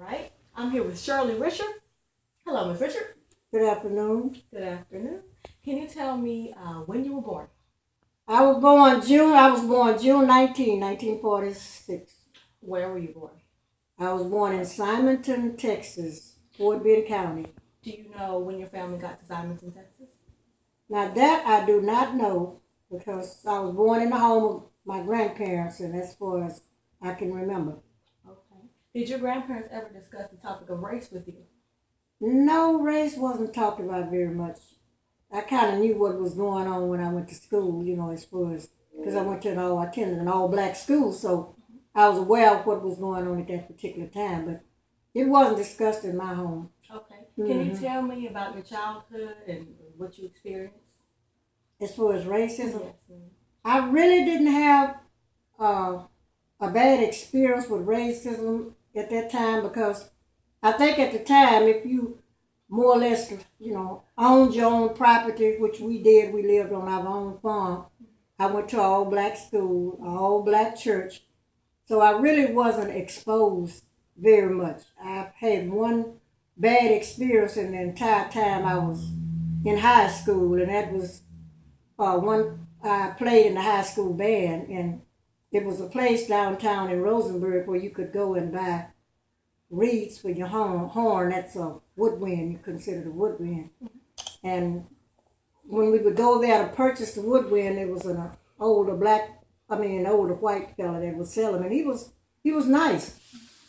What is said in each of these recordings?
right. I'm here with Shirley Richard. Hello, Miss Richard. Good afternoon. Good afternoon. Can you tell me when you were born? I was born June 1946. Where were you born? I was born in Simonton, Texas, Fort Bend County. Do you know when your family got to Simonton, Texas? Now that I do not know because I was born in the home of my grandparents, and as far as I can remember. Okay. Did your grandparents ever discuss the topic of race with you? No, race wasn't talked about very much. I kind of knew what was going on when I went to school, as far as, because I attended an all-black school, so I was aware of what was going on at that particular time, but it wasn't discussed in my home. Okay. Can you tell me about your childhood and what you experienced? As far as racism, Yes, ma'am. I really didn't have a bad experience with racism at that time because I think at the time, if you more or less, owned your own property, which we did, we lived on our own farm. I went to an all-black school, an all-black church, so I really wasn't exposed very much. I've had one bad experience in the entire time I was in high school, and that was I played in the high school band, and it was a place downtown in Rosenberg where you could go and buy reeds for your horn. That's a woodwind, you consider the woodwind. And when we would go there to purchase the woodwind, there was an older white fella that was selling, and he was nice.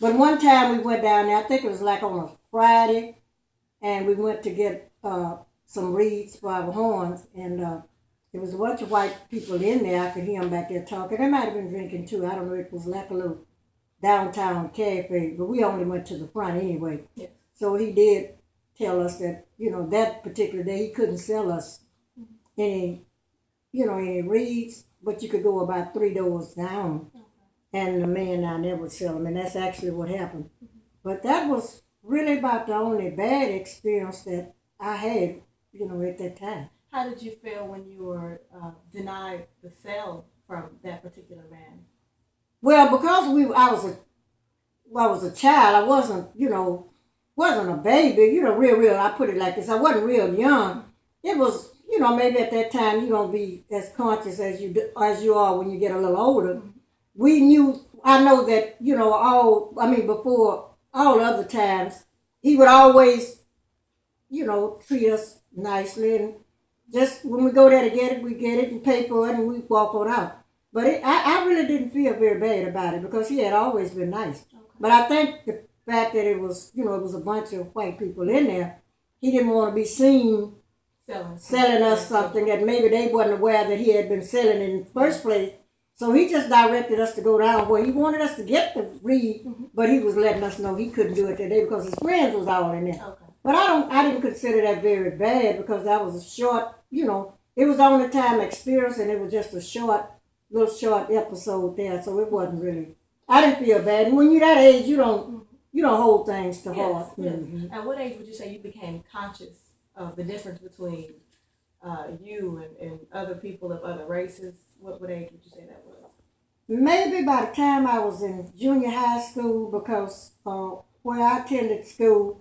But one time we went down there, I think it was like on a Friday, and we went to get some reeds for our horns, and there was a bunch of white people in there. I could hear them back there talking. They might have been drinking too. I don't know. It was like a little downtown cafe, but we only went to the front anyway. Yes. So he did tell us that, that particular day he couldn't sell us any reeds, but you could go about 3 doors down, and the man down there would sell them, and that's actually what happened. But that was really about the only bad experience that I had, at that time. How did you feel when you were denied the sale from that particular man? Well, because I was a child, I wasn't a baby, real. I put it like this. I wasn't real young. It was, maybe at that time you don't be as conscious as you are when you get a little older. We knew. I know that before all other times, he would always, treat us nicely, and just when we go there to get it, we get it and pay for it, and we walk on out. But I really didn't feel very bad about it because he had always been nice. Okay. But I think the fact that it was a bunch of white people in there, he didn't want to be seen selling us something that maybe they wasn't aware that he had been selling in the first place. So he just directed us to go down where he wanted us to get the reed, but he was letting us know he couldn't do it that day because his friends was all in there. Okay. But I didn't consider that very bad because that was a short, it was the only time experience, and it was just a little short episode there, so it wasn't really. I didn't feel bad. And when you're that age, you don't hold things to heart. Yes. Mm-hmm. At what age would you say you became conscious of the difference between you and other people of other races? What age would you say that was? Maybe by the time I was in junior high school, because where I attended school,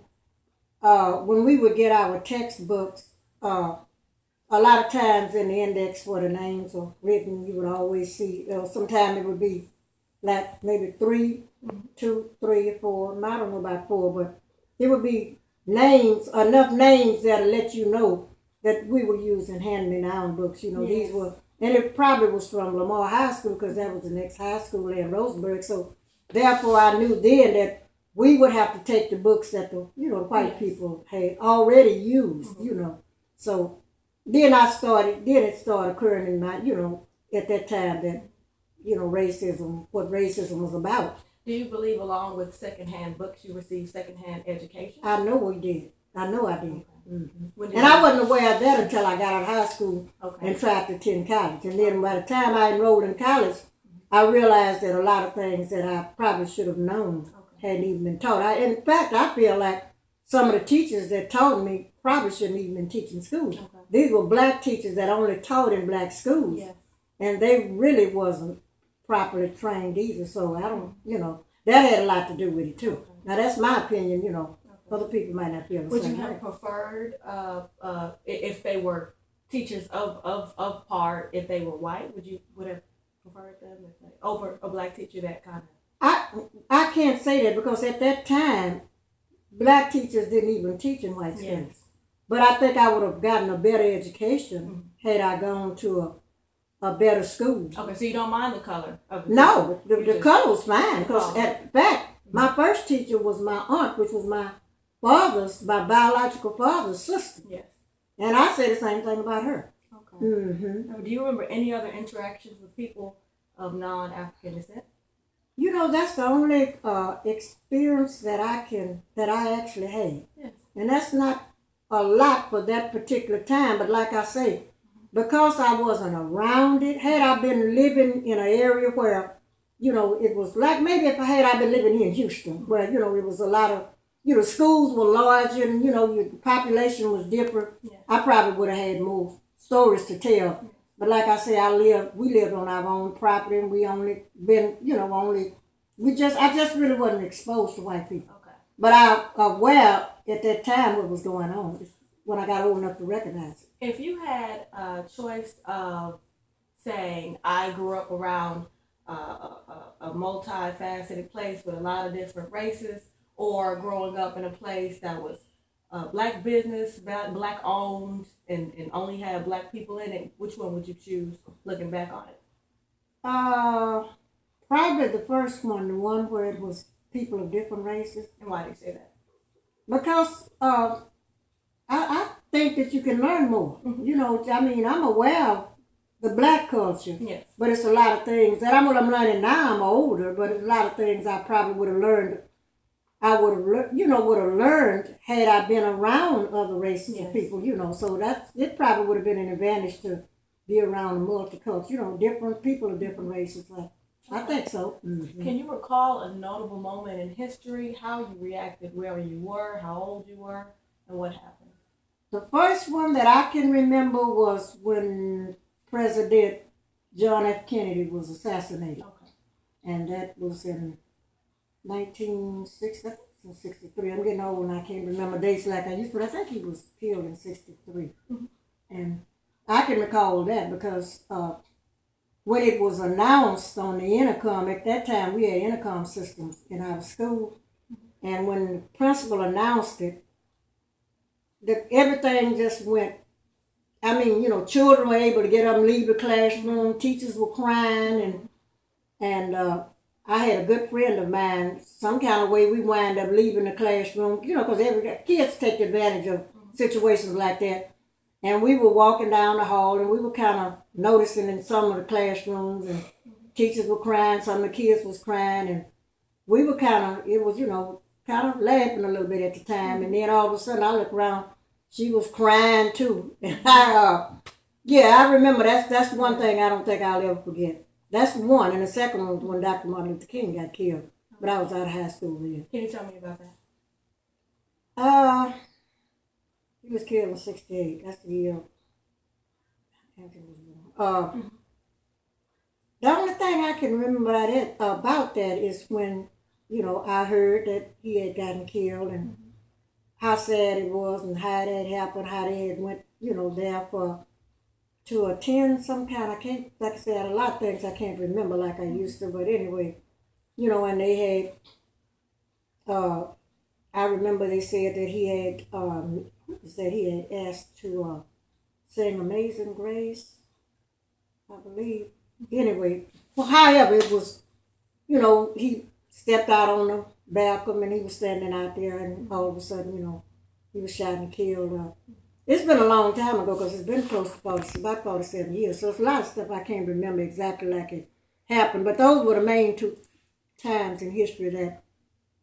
when we would get our textbooks, a lot of times in the index where the names are written, you would always see, sometimes it would be like maybe 3, 2, 3, or 4. I don't know about 4, but it would be enough names that'll let you know that we were using hand-me-down books. Yes. These were, and it probably was from Lamar High School because that was the next high school there in Rosenberg. So therefore, I knew then that we would have to take the books that the white people had already used. So then it started occurring in my at that time that what racism was about. Do you believe along with secondhand books you received secondhand education? I know we did. I know I did. Okay. Mm-hmm. And I wasn't aware of that until I got out of high school and tried to attend college. And then by the time I enrolled in college, I realized that a lot of things that I probably should have known hadn't even been taught. In fact, I feel like some of the teachers that taught me probably shouldn't even been teaching school. Okay. These were black teachers that only taught in black schools. Yes. And they really wasn't properly trained either. So I don't, that had a lot to do with it too. Okay. Now that's my opinion, you know. Okay. Other people might not feel the Would same you way. have preferred if they were teachers of part, if they were white, would have preferred them if they, over a black teacher that kind of? I can't say that because at that time, black teachers didn't even teach in white schools. Yes. But I think I would have gotten a better education had I gone to a better school. Okay, so you don't mind the color of the No, teacher? the color was fine because Oh. at back, my first teacher was my aunt, which was my biological father's sister. Yes. And I say the same thing about her. Okay. Mm-hmm. Do you remember any other interactions with people of non-African descent? You know, that's the only experience that I actually had. Yes. And that's not a lot for that particular time, but like I say, because I wasn't around it, had I been living in an area where, you know, it was like maybe if I been living here in Houston, where, you know, it was a lot of, you know, schools were larger and, you know, your population was different, Yes. I probably would have had more stories to tell. Yes. But like I say, we lived on our own property and we only been, you know, I just really wasn't exposed to white people. Okay. But I aware at that time what was going on when I got old enough to recognize it. If you had a choice of saying, I grew up around a multifaceted place with a lot of different races, or growing up in a place that was black business, black owned, and only had black people in it, which one would you choose looking back on it? Probably the first one, the one where it was people of different races. And why do you say that? Because I think that you can learn more. Mm-hmm. You know, I mean, I'm aware of the black culture. Yes. But it's a lot of things that I'm learning now. I'm older, but it's a lot of things I probably would have learned. I would have learned had I been around other races of people. You know, so it probably would have been an advantage to be around a multicultural. You know, different people of different races. I think so. Mm-hmm. Can you recall a notable moment in history, how you reacted, where you were, how old you were, and what happened? The first one that I can remember was when President John F. Kennedy was assassinated. Okay. And that was in 1960, 63. I'm getting old and I can't remember dates like I used to, but I think he was killed in 63. Mm-hmm. And I can recall that because when it was announced on the intercom, at that time we had intercom systems in our school, and when the principal announced it, everything just went. I mean, you know, children were able to get up and leave the classroom. Teachers were crying, and I had a good friend of mine. Some kind of way we wind up leaving the classroom, you know, because kids take advantage of situations like that. And we were walking down the hall, and we were kind of noticing in some of the classrooms, and teachers were crying, some of the kids was crying, and we were kind of laughing a little bit at the time. And then all of a sudden, I looked around, she was crying too. And I remember that's one thing I don't think I'll ever forget. That's one, and the second one was when Dr. Martin Luther King got killed, but I was out of high school then. Can you tell me about that? He was killed in 68. That's the year. The only thing I can remember about that is when, you know, I heard that he had gotten killed and how sad it was and how that happened, how they had went, you know, there to attend some kind. I can't, like I said, a lot of things I can't remember like I used to, but anyway, you know, and they had, I remember they said that he had asked to sing Amazing Grace, I believe. Anyway, well, however, it was, you know, he stepped out on the balcony and he was standing out there, and all of a sudden, you know, he was shot and killed. It's been a long time ago because it's been close to about 47 years, so it's a lot of stuff I can't remember exactly like it happened, but those were the main two times in history that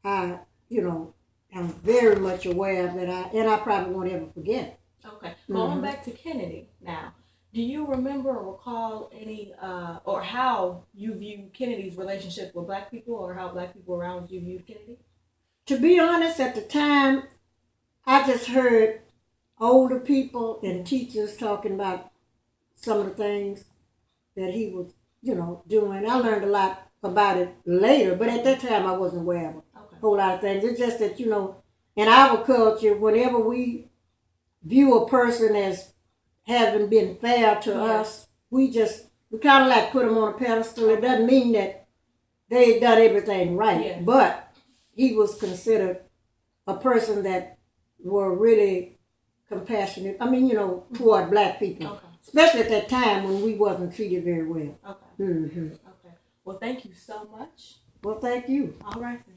I, you know, I'm very much aware of that, and I probably won't ever forget. Okay. Going back to Kennedy now, do you remember or recall any, or how you view Kennedy's relationship with black people, or how black people around you viewed Kennedy? To be honest, at the time, I just heard older people and teachers talking about some of the things that he was, you know, doing. I learned a lot about it later, but at that time I wasn't aware of a Okay. whole lot of things. It's just that, in our culture, whenever we view a person as having been fair to us, we kind of like put them on a pedestal. It doesn't mean that they done everything right, Yes. but he was considered a person that were really compassionate. I mean, toward black people, Okay. especially at that time when we wasn't treated very well. Okay. Mm-hmm. Okay. Well, thank you so much. Well, thank you. All right. Then.